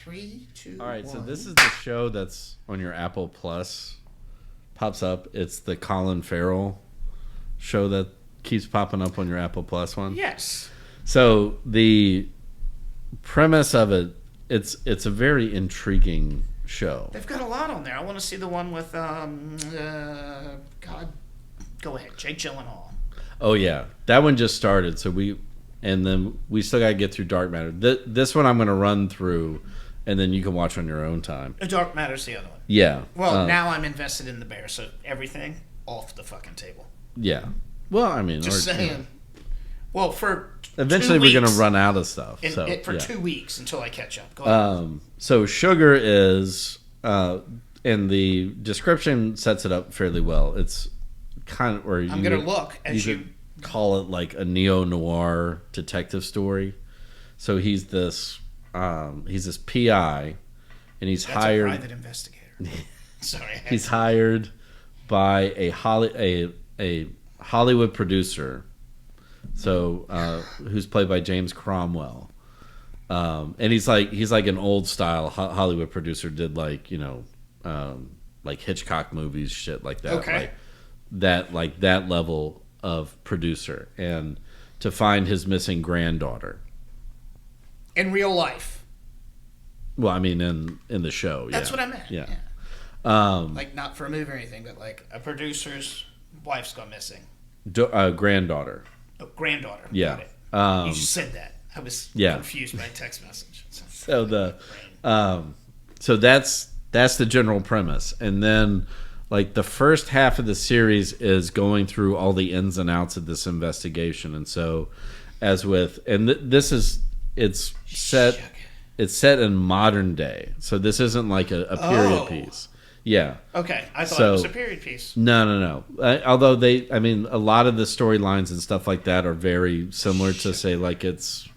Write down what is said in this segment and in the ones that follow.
Three, two, All right, so one. this is the show that's on your Apple Plus. Pops up. It's the Colin Farrell show that keeps popping up on your Apple Plus one. Yes. So the premise of it's a very intriguing show. They've got a lot on there. I want to see the one with, God, go ahead, Jake Gyllenhaal. Oh yeah, that one just started. So we still got to get through Dark Matter. This one I'm going to run through, and then you can watch on your own time. Dark Matter's the other one. Yeah. Well, now I'm invested in the Bear, so everything off the fucking table. Yeah. Well, I mean, Just saying. Well, for eventually 2 we're going weeks, to run out of stuff. for yeah. 2 weeks until I catch up. Go ahead. So Sugar is, and the description sets it up fairly well. It's kind of where I'm going to look as you could call it like a neo-noir detective story. So he's this PI, and he's That's hired. a private investigator. Sorry. He's hired by a Hollywood producer, so who's played by James Cromwell, and he's like an old style Hollywood producer. Did like like Hitchcock movies, shit like that. Okay. Like that level of producer, and to find his missing granddaughter. In real life. Well, I mean, in the show. That's what I meant. Yeah. Like, not for a movie or anything, but like a producer's wife's gone missing. Granddaughter. Oh, granddaughter. Yeah. Got it. You just said that. I was confused by a text message. So that's the general premise, and then like the first half of the series is going through all the ins and outs of this investigation, and so it's set in modern day, so this isn't like a period piece. Yeah. Okay, I thought it was a period piece. No. Although a lot of the storylines and stuff like that are very similar to say like it's.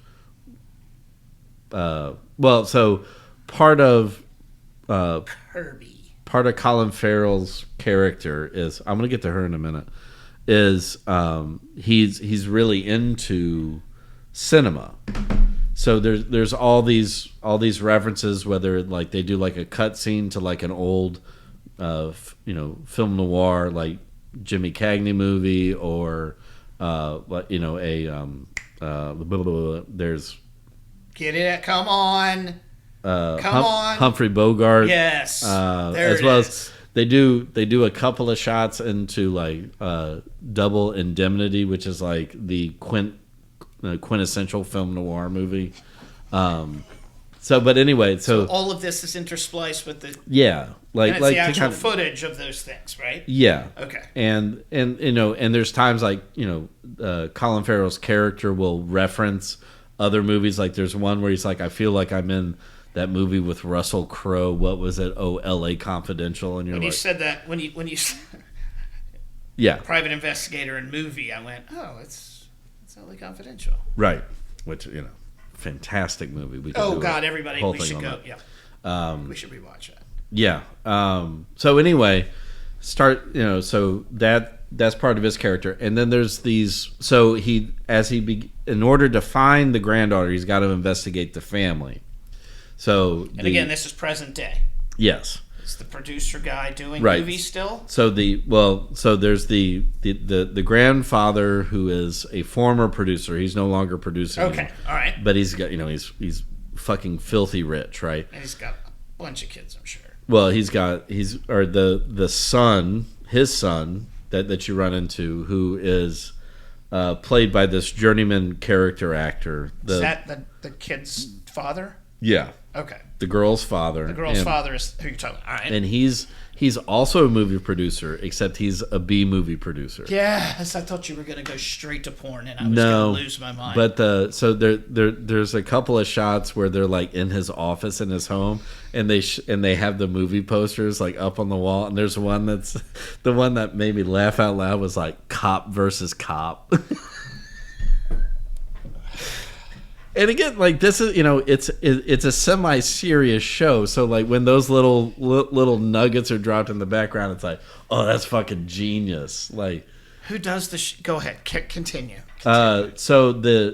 So part of Kirby. Part of Colin Farrell's character is, I'm going to get to her in a minute, is he's really into cinema. So there's all these references, whether like they do like a cut scene to like an old film noir like Jimmy Cagney movie, or there's Get it? Come on. Come on. Humphrey Bogart. Yes. There as it well is. as they do a couple of shots into like Double Indemnity, which is like the quintessential film noir movie. But anyway, so all of this is interspliced with the and it's the actual footage of those things, right? Yeah. Okay. And and there's times like Colin Farrell's character will reference other movies. Like there's one where he's like, I feel like I'm in that movie with Russell Crowe. What was it? Oh, L.A. Confidential. And when you said that, when you yeah, private investigator and movie, I went, oh, it's L.A. Confidential. Right. Which fantastic movie. We everybody, we should go. Yeah. We should rewatch that. Yeah. So anyway, so that's part of his character, and then there's these. So in order to find the granddaughter, he's got to investigate the family. So again, this is present day. Yes. It's the producer guy doing right. movies still. So there's the grandfather who is a former producer. He's no longer producing. Okay. All right. But he's got he's fucking filthy rich, right? And he's got a bunch of kids, I'm sure. Well, the son, his son that you run into, who is played by this journeyman character actor. Is that the kid's father? Yeah. Okay. The girl's father. The girl's father is who you're talking about. All right. And he's also a movie producer, except he's a B movie producer. Yes, I thought you were going to go straight to porn, and I was going to lose my mind. But there's a couple of shots where they're like in his office in his home, and they have the movie posters like up on the wall. And there's one that's the one that made me laugh out loud was like Cop versus Cop. And again, like this is it's a semi-serious show, so like when those little nuggets are dropped in the background, it's like, oh, that's fucking genius. Like, who does the? Go ahead, continue. So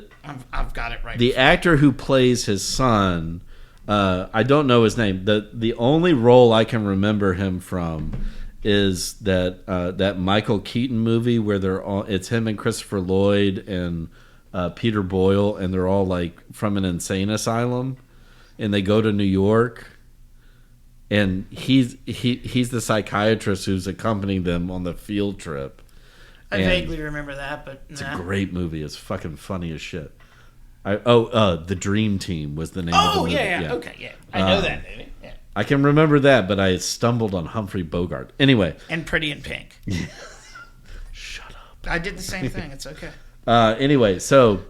I've got it right. The actor who plays his son I don't know his name. The only role I can remember him from is that Michael Keaton movie where it's him and Christopher Lloyd and Peter Boyle, and they're all like from an insane asylum, and they go to New York, and he's the psychiatrist who's accompanying them on the field trip. I vaguely remember that, but it's a great movie. It's fucking funny as shit. The Dream Team was the name of the movie. Yeah. Okay, yeah. I know that movie. Yeah. I can remember that, but I stumbled on Humphrey Bogart. Anyway. And Pretty in Pink. Shut up. I did the same thing. It's okay. Anyway, so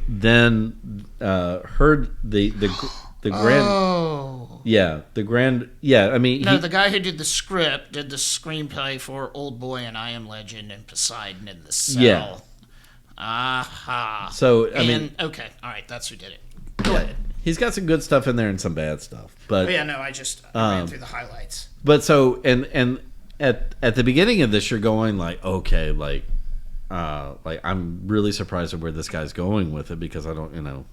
then heard the grand. Oh. Yeah, the grand. Yeah, I mean. No, the guy who did the script did the screenplay for Old Boy and I Am Legend and Poseidon in the Cell. Yeah. Aha. So, I mean. Okay, all right, that's who did it. Go ahead. He's got some good stuff in there and some bad stuff. But I just ran through the highlights. But so, and at the beginning of this, you're going like, okay, like I'm really surprised at where this guy's going with it because I don't,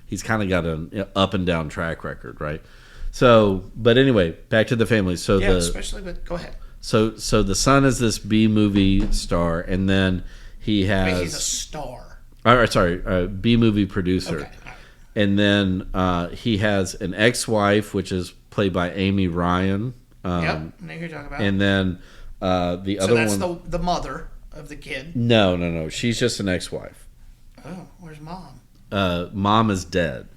he's kind of got an up and down track record, right? So, but anyway, back to the family. So especially, but go ahead. So the son is this B movie star, and then he has. Wait, he's a star. B movie producer. Okay. And then he has an ex-wife, which is played by Amy Ryan. Yep, I know who you're talking about. And then the other one. So that's the mother of the kid? No. She's just an ex-wife. Oh, where's mom? Mom is dead.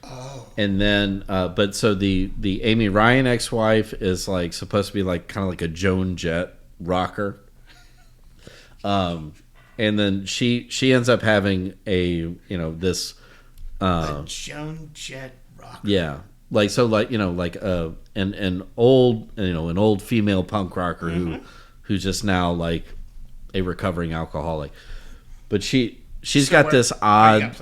Oh. And then, but so the Amy Ryan ex-wife is like supposed to be like kind of like a Joan Jett rocker. And then she ends up having this. A Joan Jett rocker. Yeah, an old female punk rocker who's just now like a recovering alcoholic, but she's got this odd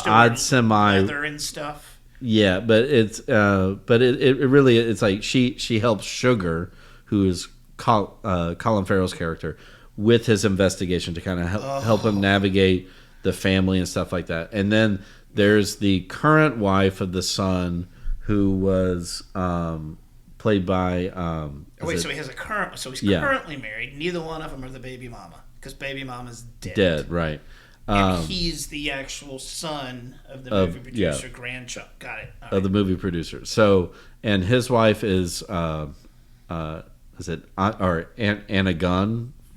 odd semi leather and stuff. Yeah, but it really it's like she helps Sugar, who is Colin Farrell's character, with his investigation to kind of help him navigate the family and stuff like that, and then. There's the current wife of the son, who was played by. So he has a current. So he's currently married. Neither one of them are the baby mama because baby mama's dead. Dead, right? And he's the actual son of the movie producer, grandchild. Got it. All of the movie producer. So, and his wife is Anna Gunn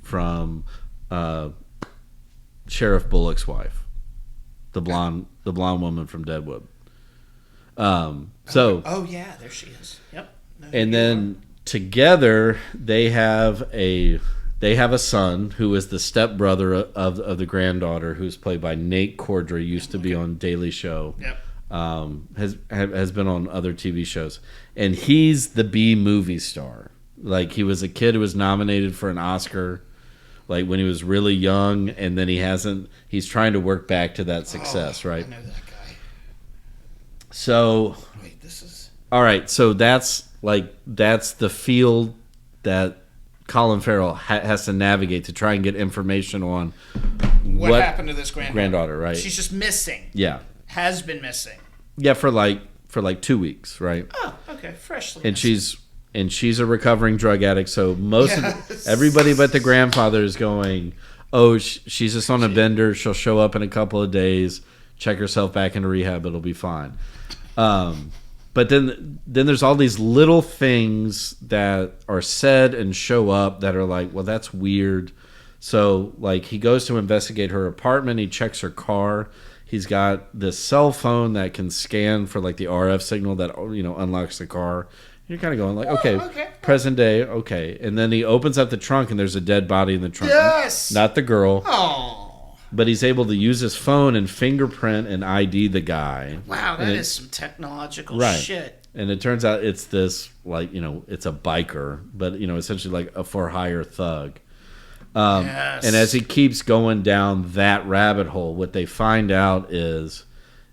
from Sheriff Bullock's wife. The blonde woman from Deadwood. There she is. Yep. And then together they have a son who is the stepbrother of the granddaughter, who's played by Nate Cordray. Used to be on Daily Show. Yep. Has been on other TV shows, and he's the B movie star. Like he was a kid who was nominated for an Oscar. Like when he was really young, and then he's trying to work back to that success, right? I know that guy. So, wait, this is... All right, so that's the field that Colin Farrell has to navigate to try and get information on what happened to this granddaughter, right? She's just missing. Yeah. Has been missing. Yeah, for like 2 weeks, right? Oh, okay, freshly and missing. She's a recovering drug addict, so everybody but the grandfather is going, oh, she's just on a bender. She'll show up in a couple of days, check herself back into rehab. It'll be fine. But then there's all these little things that are said and show up that are like, well, that's weird. So like he goes to investigate her apartment. He checks her car. He's got this cell phone that can scan for like the RF signal that unlocks the car. You're kind of going like, okay, present day, okay. And then he opens up the trunk and there's a dead body in the trunk. Yes! Not the girl. Oh. But he's able to use his phone and fingerprint and ID the guy. Wow, that is some technological shit. And it turns out it's this, it's a biker, but, essentially like a for-hire thug. Yes. And as he keeps going down that rabbit hole, what they find out is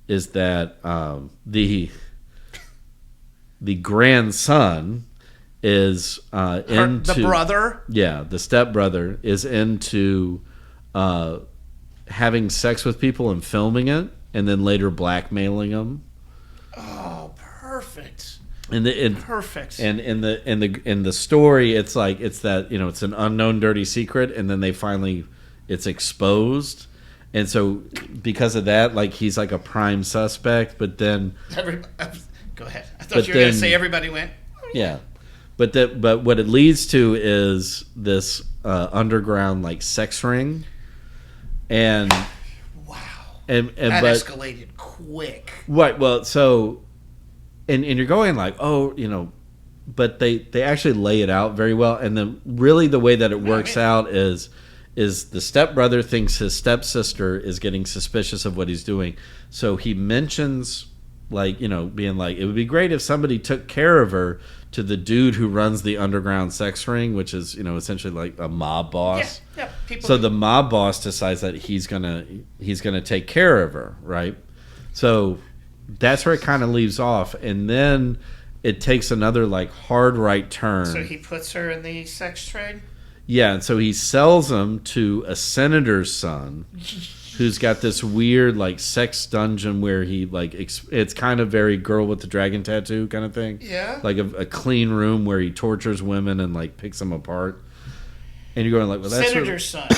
that the grandson is into... The brother? Yeah, the stepbrother is into having sex with people and filming it, and then later blackmailing them. Oh, perfect. Perfect. And in the story, it's like it's that it's an unknown dirty secret, and then they finally it's exposed, and so because of that, like he's like a prime suspect. But then go ahead. I thought you were going to say everybody went. Yeah, but what it leads to is this underground like sex ring, and wow, and that but, escalated quick. Right. Well, so. And you're going like, but they actually lay it out very well. And then really the way that it works out is the stepbrother thinks his stepsister is getting suspicious of what he's doing. So he mentions like, being like, it would be great if somebody took care of her to the dude who runs the underground sex ring, which is, essentially like a mob boss. Yeah. So the mob boss decides that he's gonna take care of her, right? So that's where it kind of leaves off, and then it takes another like hard right turn. So he puts her in the sex trade. Yeah, and so he sells them to a senator's son, who's got this weird like sex dungeon where he like it's kind of very Girl with the Dragon Tattoo kind of thing. Yeah, like a clean room where he tortures women and like picks them apart. And you're going like, well, that's senator's son,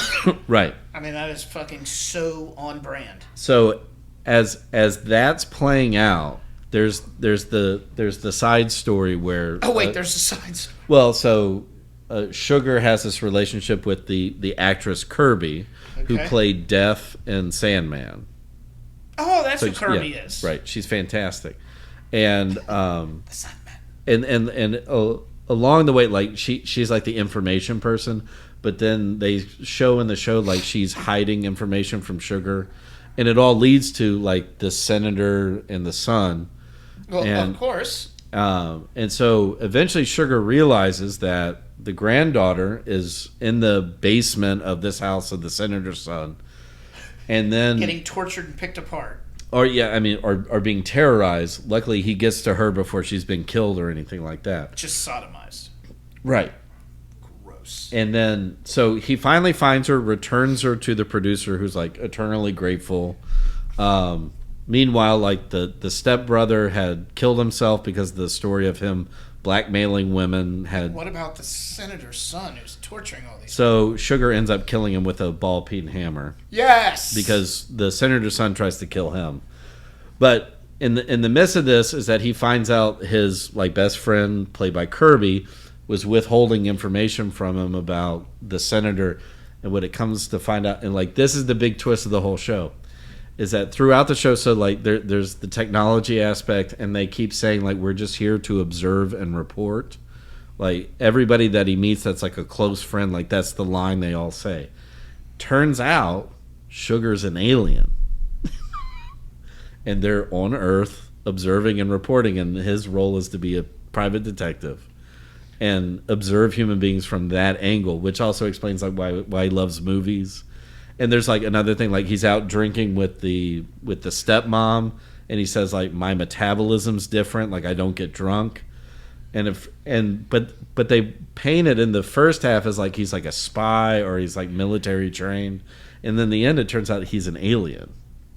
right? I mean, that is fucking so on brand. So. As that's playing out, there's the side story where there's a side story. Well, so Sugar has this relationship with the actress Kirby, who played Death in Sandman. Oh, that's who Kirby is. Right, she's fantastic, and the Sandman. And along the way, like she's like the information person, but then they show in the show like she's hiding information from Sugar. And it all leads to like the senator and the son. Well, of course. And so eventually Sugar realizes that the granddaughter is in the basement of this house of the senator's son. And then getting tortured and picked apart. Or being terrorized. Luckily he gets to her before she's been killed or anything like that. Just sodomized. Right. And then, so he finally finds her, returns her to the producer, who's like eternally grateful. Meanwhile, like the stepbrother had killed himself because of the story of him blackmailing women. What about the senator's son who's torturing all these? So Sugar ends up killing him with a ball-peen hammer. Yes, because the senator's son tries to kill him. But in the midst of this is that he finds out his like best friend, played by Kirby, was withholding information from him about the senator. And what it comes to find out, and like this is the big twist of the whole show, is that throughout the show, so like there's the technology aspect, and they keep saying like we're just here to observe and report. Like everybody that he meets that's like a close friend, like that's the line they all say. Turns out Sugar's an alien. And they're on Earth observing and reporting, and his role is to be a private detective and observe human beings from that angle, which also explains like why he loves movies. And there's like another thing, like he's out drinking with the stepmom, and he says like my metabolism's different, like I don't get drunk. But they paint it in the first half as like he's like a spy or he's like military trained, and then in the end it turns out he's an alien.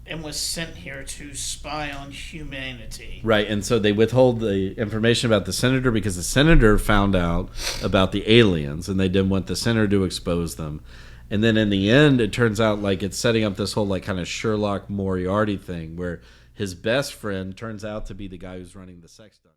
And was sent here to spy on humanity. Right, and so they withhold the information about the senator because the senator found out about the aliens, and they didn't want the senator to expose them. And then in the end, it turns out like it's setting up this whole like kind of Sherlock Moriarty thing where his best friend turns out to be the guy who's running the sex dungeon.